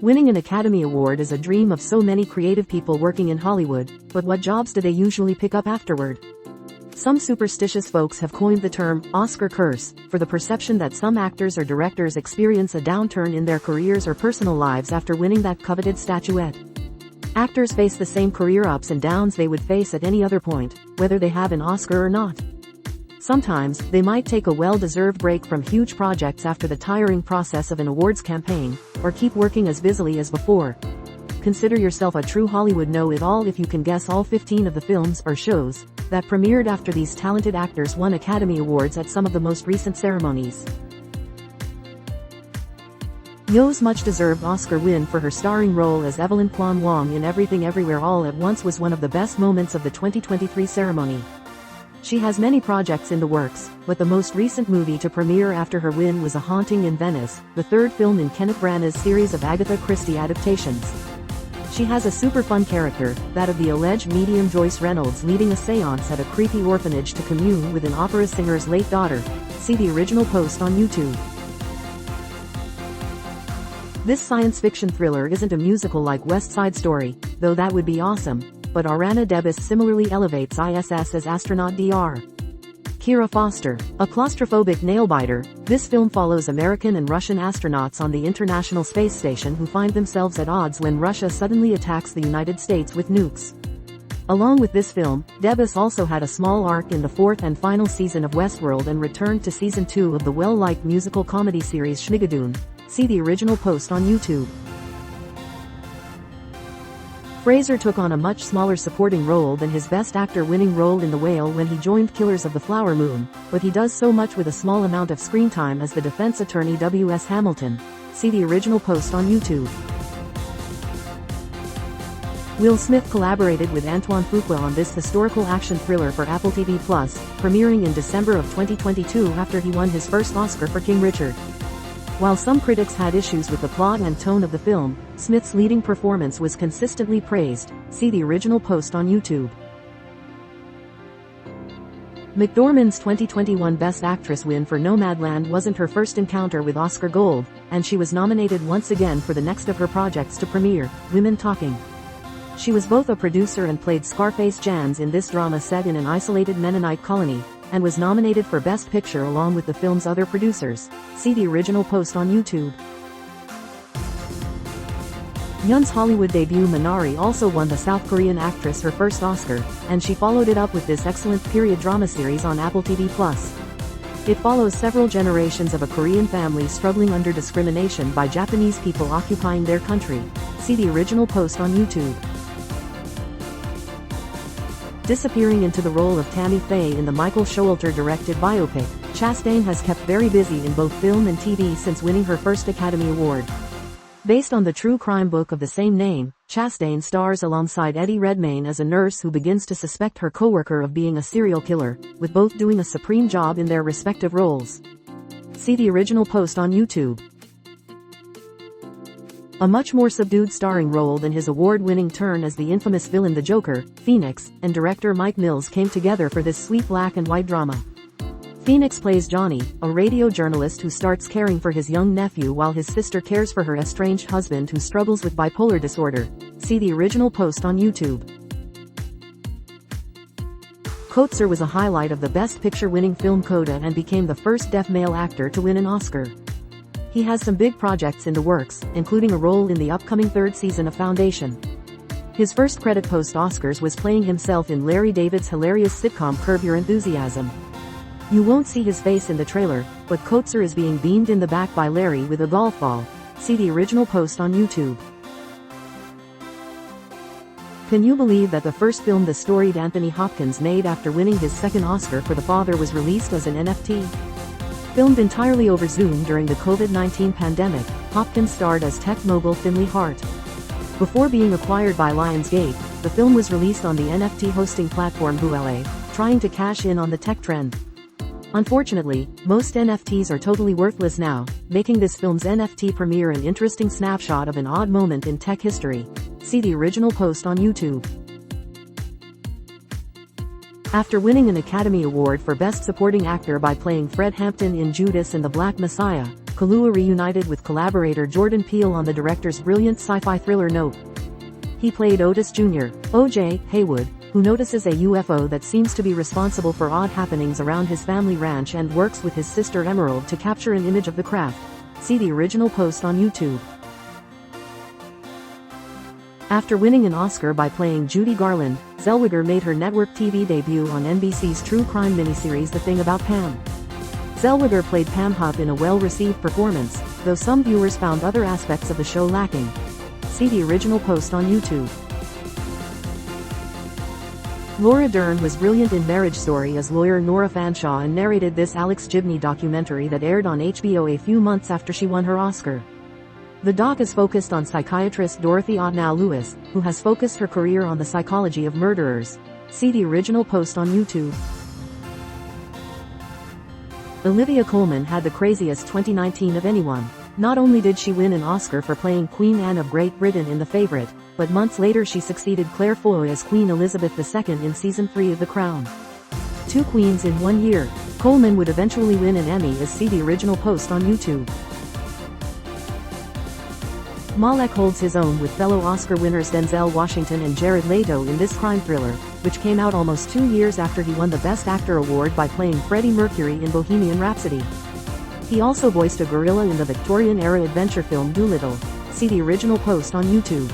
Winning an Academy Award is a dream of so many creative people working in Hollywood, but what jobs do they usually pick up afterward? Some superstitious folks have coined the term Oscar curse for the perception that some actors or directors experience a downturn in their careers or personal lives after winning that coveted statuette. Actors face the same career ups and downs they would face at any other point, whether they have an Oscar or not. Sometimes, they might take a well-deserved break from huge projects after the tiring process of an awards campaign, or keep working as busily as before. Consider yourself a true Hollywood know-it-all if you can guess all 15 of the films or shows that premiered after these talented actors won Academy Awards at some of the most recent ceremonies. Yeoh's much-deserved Oscar win for her starring role as Evelyn Kwan Wong in Everything Everywhere All at Once was one of the best moments of the 2023 ceremony. She has many projects in the works, but the most recent movie to premiere after her win was A Haunting in Venice, the third film in Kenneth Branagh's series of Agatha Christie adaptations. She has a super fun character, that of the alleged medium Joyce Reynolds leading a seance at a creepy orphanage to commune with an opera singer's late daughter. See the original post on YouTube. This science fiction thriller isn't a musical like West Side Story, though that would be awesome. But Ariana DeBose similarly elevates ISS as astronaut Dr. Kira Foster, a claustrophobic nail-biter. This film follows American and Russian astronauts on the International Space Station who find themselves at odds when Russia suddenly attacks the United States with nukes. Along with this film, DeBose also had a small arc in the fourth and final season of Westworld and returned to season 2 of the well-liked musical comedy series Schmigadoon. See the original post on YouTube. Fraser took on a much smaller supporting role than his Best Actor winning role in The Whale when he joined Killers of the Flower Moon, but he does so much with a small amount of screen time as the defense attorney W.S. Hamilton. See the original post on YouTube. Will Smith collaborated with Antoine Fuqua on this historical action thriller for Apple TV+, premiering in December of 2022 after he won his first Oscar for King Richard. While some critics had issues with the plot and tone of the film, Smith's leading performance was consistently praised. See the original post on YouTube. McDormand's 2021 Best Actress win for Nomadland wasn't her first encounter with Oscar Gold, and she was nominated once again for the next of her projects to premiere, Women Talking. She was both a producer and played Scarface Jans in this drama set in an isolated Mennonite colony, and was nominated for Best Picture along with the film's other producers. See the original post on YouTube. Yeon's Hollywood debut Minari also won the South Korean actress her first Oscar, and she followed it up with this excellent period drama series on Apple TV+. It follows several generations of a Korean family struggling under discrimination by Japanese people occupying their country. See the original post on YouTube. Disappearing into the role of Tammy Faye in the Michael Showalter-directed biopic, Chastain has kept very busy in both film and TV since winning her first Academy Award. Based on the true crime book of the same name, Chastain stars alongside Eddie Redmayne as a nurse who begins to suspect her coworker of being a serial killer, with both doing a supreme job in their respective roles. See the original post on YouTube. A much more subdued starring role than his award-winning turn as the infamous villain the Joker, Phoenix, and director Mike Mills came together for this sweet black and white drama. Phoenix plays Johnny, a radio journalist who starts caring for his young nephew while his sister cares for her estranged husband who struggles with bipolar disorder. See the original post on YouTube. Kotsur was a highlight of the Best Picture-winning film Coda and became the first deaf male actor to win an Oscar. He has some big projects in the works, including a role in the upcoming third season of Foundation. His first credit post-Oscars was playing himself in Larry David's hilarious sitcom Curb Your Enthusiasm. You won't see his face in the trailer, but Kotsur is being beamed in the back by Larry with a golf ball. See the original post on YouTube. Can you believe that the first film the storied Anthony Hopkins made after winning his second Oscar for The Father was released as an NFT? Filmed entirely over Zoom during the COVID-19 pandemic, Hopkins starred as tech mogul Finley Hart. Before being acquired by Lionsgate, the film was released on the NFT hosting platform Boule, trying to cash in on the tech trend. Unfortunately, most NFTs are totally worthless now, making this film's NFT premiere an interesting snapshot of an odd moment in tech history. See the original post on YouTube. After winning an Academy Award for Best Supporting Actor by playing Fred Hampton in Judas and the Black Messiah, Kaluuya reunited with collaborator Jordan Peele on the director's brilliant sci-fi thriller Nope. He played Otis Jr., O.J. Haywood, who notices a UFO that seems to be responsible for odd happenings around his family ranch and works with his sister Emerald to capture an image of the craft. See the original post on YouTube. After winning an Oscar by playing Judy Garland, Zellweger made her network TV debut on NBC's true crime miniseries The Thing About Pam. Zellweger played Pam Hupp in a well-received performance, though some viewers found other aspects of the show lacking. See the original post on YouTube. Laura Dern was brilliant in Marriage Story as lawyer Nora Fanshawe and narrated this Alex Gibney documentary that aired on HBO a few months after she won her Oscar. The doc is focused on psychiatrist Dorothy Otnow Lewis, who has focused her career on the psychology of murderers. See the original post on YouTube. Olivia Colman had the craziest 2019 of anyone. Not only did she win an Oscar for playing Queen Anne of Great Britain in The Favourite, but months later she succeeded Claire Foy as Queen Elizabeth II in Season 3 of The Crown. 2 queens in 1 year. Colman would eventually win an Emmy as see the original post on YouTube. Malek holds his own with fellow Oscar winners Denzel Washington and Jared Leto in this crime thriller, which came out almost 2 years after he won the Best Actor award by playing Freddie Mercury in Bohemian Rhapsody. He also voiced a gorilla in the Victorian-era adventure film Dolittle. See the original post on YouTube.